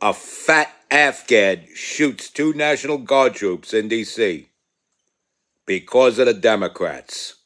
A fat Afghan shoots 2 National Guard troops in D.C. because of the Democrats.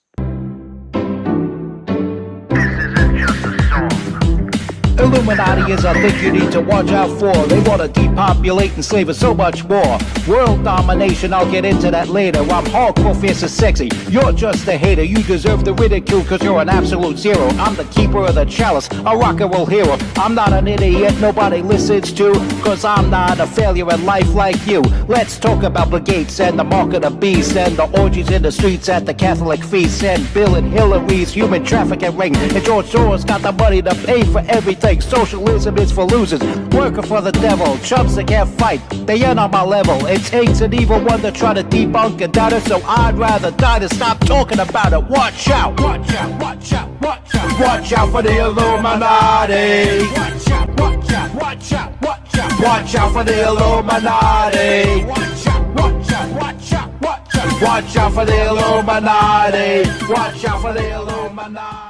Illuminati is a thing you need to watch out for. They want to depopulate and slave us so much more. World domination, I'll get into that later. I'm hardcore, fierce and sexy. You're just a hater. You deserve the ridicule because you're an absolute zero. I'm the keeper of the chalice, a rock and roll hero. I'm not an idiot nobody listens to, because I'm not a failure in life like you. Let's talk about Bill Gates and the mark of the beast, and the orgies in the streets at the Catholic feasts, and Bill and Hillary's human trafficking ring, and George Soros got the money to pay for everything. Socialism is for losers, working for the devil. Chumps that can't fight, they ain't on my level. It takes an evil one to try to debunk and doubt it, so I'd rather die than stop talking about it. Watch out, watch out, watch out, watch out. Watch out for the Illuminati. Watch out, watch out, watch out, watch out. Watch out for the Illuminati. Watch out, watch out, watch out, watch out. Watch out for the Illuminati. Watch out for the Illuminati.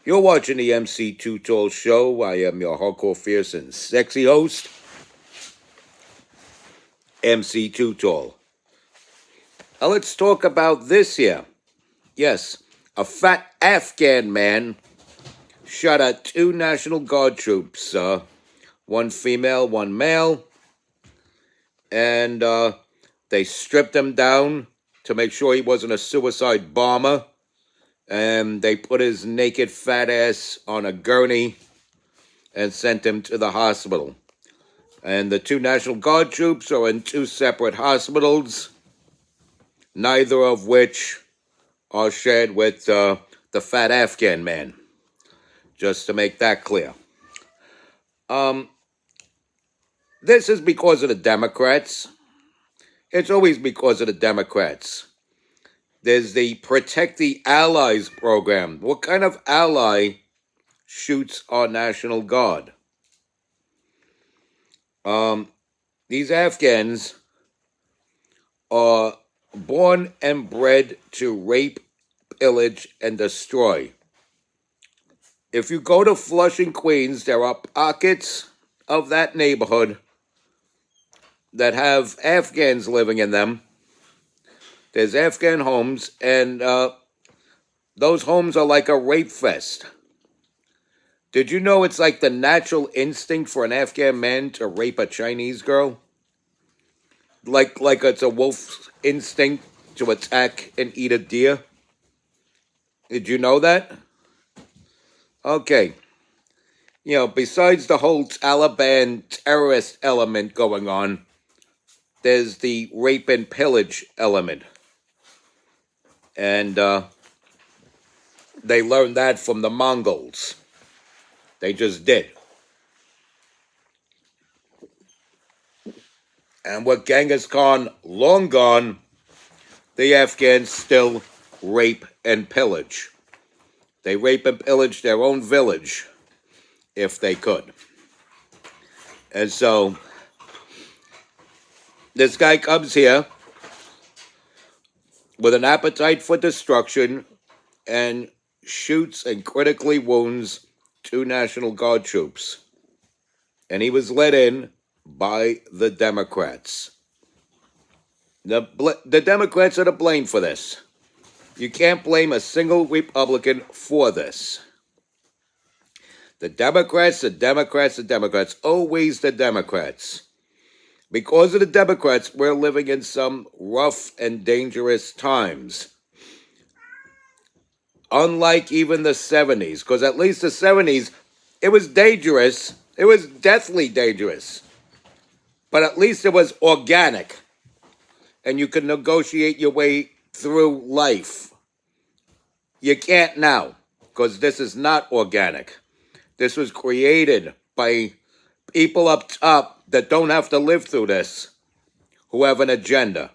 You're watching the MC Too Tall Show. I am your hardcore, fierce, and sexy host, MC Too Tall. Now let's talk about this here. Yes, a fat Afghan man shot at 2 National Guard troops, one female, one male, and they stripped him down to make sure he wasn't a suicide bomber. And they put his naked fat ass on a gurney and sent him to the hospital. And the 2 National Guard troops are in 2 separate hospitals, neither of which are shared with the fat Afghan man, just to make that clear. This is because of the Democrats. It's always because of the Democrats. There's the Protect the Allies program. What kind of ally shoots our National Guard? These Afghans are born and bred to rape, pillage, and destroy. If you go to Flushing, Queens, there are pockets of that neighborhood that have Afghans living in them. There's Afghan homes, and those homes are like a rape fest. Did you know it's like the natural instinct for an Afghan man to rape a Chinese girl? Like it's a wolf's instinct to attack and eat a deer? Did you know that? Okay. You know, besides the whole Taliban terrorist element going on, there's the rape and pillage element. And they learned that from the Mongols. They just did. And with Genghis Khan long gone, the Afghans still rape and pillage. They rape and pillage their own village, if they could. And so, this guy comes here with an appetite for destruction and shoots and critically wounds 2 National Guard troops. And he was let in by the Democrats. The Democrats are to blame for this. You can't blame a single Republican for this. The Democrats, always the Democrats. Because of the Democrats, we're living in some rough and dangerous times. Unlike even the 70s, because at least the 70s, it was dangerous. It was deathly dangerous. But at least it was organic. And you could negotiate your way through life. You can't now, because this is not organic. This was created by people up top that don't have to live through this, who have an agenda.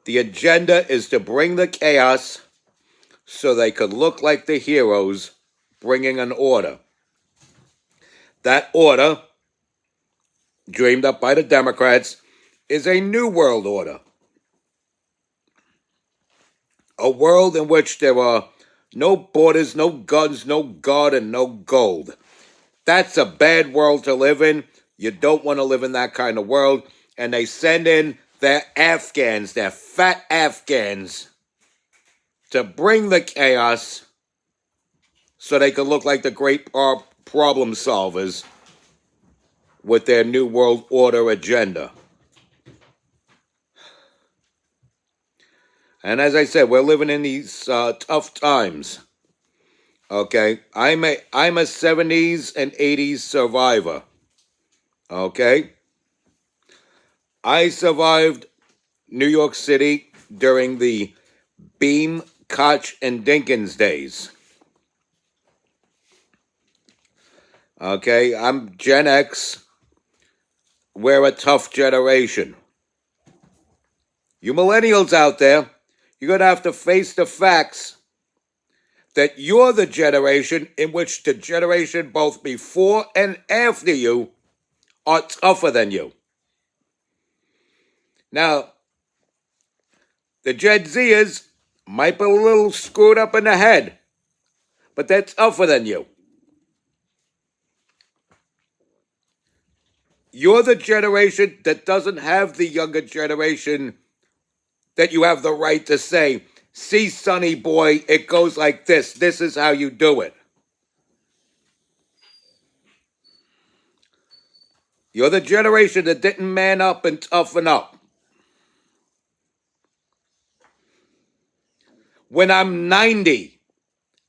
The agenda is to bring the chaos so they could look like the heroes bringing an order. That order, dreamed up by the Democrats, is a new world order. A world in which there are no borders, no guns, no God, and no gold. That's a bad world to live in. You don't want to live in that kind of world. And they send in their Afghans, their fat Afghans, to bring the chaos so they can look like the great problem solvers with their New World Order agenda. And as I said, we're living in these tough times. Okay, I'm a 70s and 80s survivor. Okay, I survived New York City during the Beam, Koch, and Dinkins days. Okay, I'm Gen X. We're a tough generation. You millennials out there, you're going to have to face the facts that you're the generation in which the generation both before and after you are tougher than you. Now, the Gen Zers might be a little screwed up in the head, but they're tougher than you. You're the generation that doesn't have the younger generation that you have the right to say, see, sonny boy, it goes like this. This is how you do it. You're the generation that didn't man up and toughen up. When I'm 90,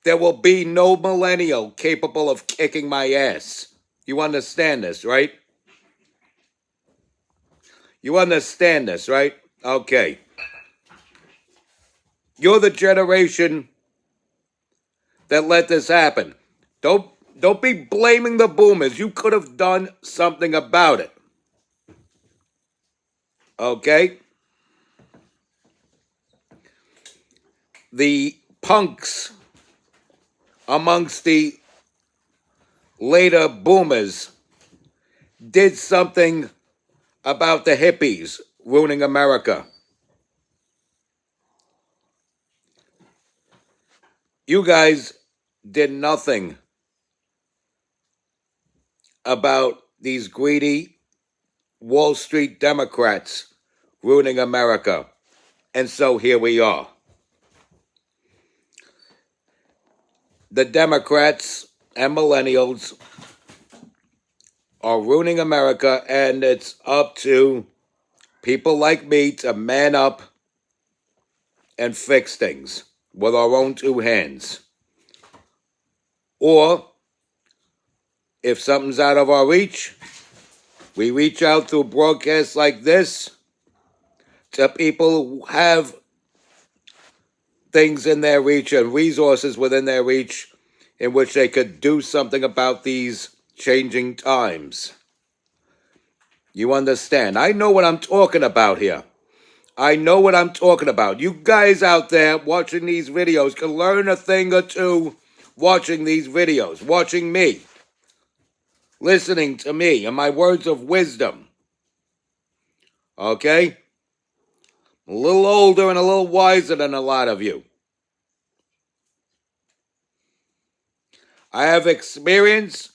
there will be no millennial capable of kicking my ass. You understand this, right? You understand this, right? Okay. You're the generation that let this happen. Don't be blaming the boomers. You could have done something about it. Okay? The punks amongst the later boomers did something about the hippies ruining America. You guys did nothing about these greedy Wall Street Democrats ruining America. And so here we are. The Democrats and millennials are ruining America, and it's up to people like me to man up and fix things with our own two hands. Or, if something's out of our reach, we reach out through broadcasts like this to people who have things in their reach and resources within their reach in which they could do something about these changing times. You understand? I know what I'm talking about here. I know what I'm talking about. You guys out there watching these videos can learn a thing or two watching these videos, watching me, listening to me and my words of wisdom. Okay? I'm a little older and a little wiser than a lot of you. I have experience,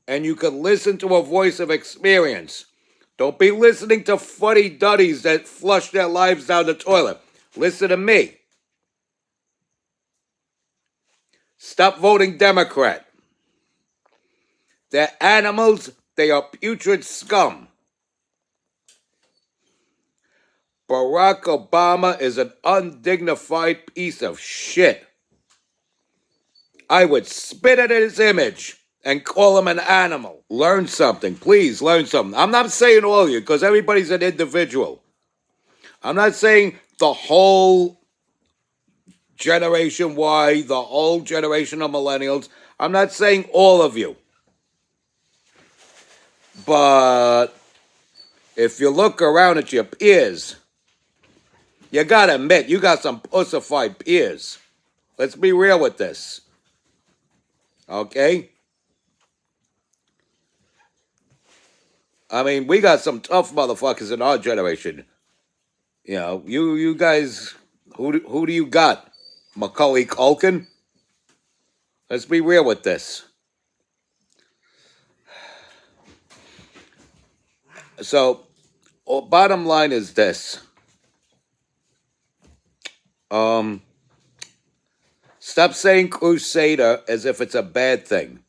and you can listen to a voice of experience. Don't be listening to fuddy-duddies that flush their lives down the toilet. Listen to me. Stop voting Democrat. They're animals. They are putrid scum. Barack Obama is an undignified piece of shit. I would spit at his image and call him an animal. Learn something. Please learn something. I'm not saying all of you, because everybody's an individual. I'm not saying the whole Generation Y, the whole generation of millennials. I'm not saying all of you. But if you look around at your peers, you gotta admit, you got some pussified peers. Let's be real with this. Okay? I mean, we got some tough motherfuckers in our generation. You know, you guys, who do you got? Macaulay Culkin? Let's be real with this. So, bottom line is this. Stop saying crusader as if it's a bad thing.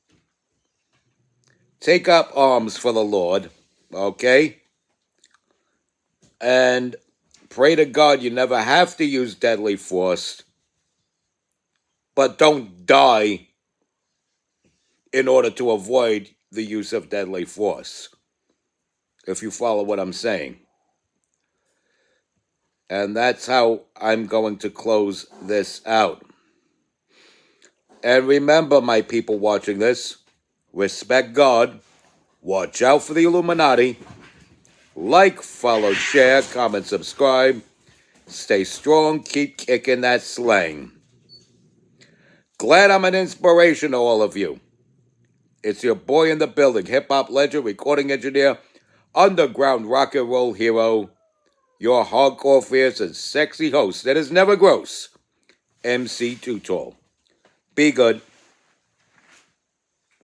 Take up arms for the Lord, okay? And pray to God you never have to use deadly force, but don't die in order to avoid the use of deadly force, if you follow what I'm saying. And that's how I'm going to close this out. And remember, my people watching this, respect God, watch out for the Illuminati, like, follow, share, comment, subscribe, stay strong, keep kicking that slang. Glad I'm an inspiration to all of you. It's your boy in the building, hip-hop legend, recording engineer, underground rock and roll hero, your hardcore fierce and sexy host that is never gross, MC Too Tall. Be good.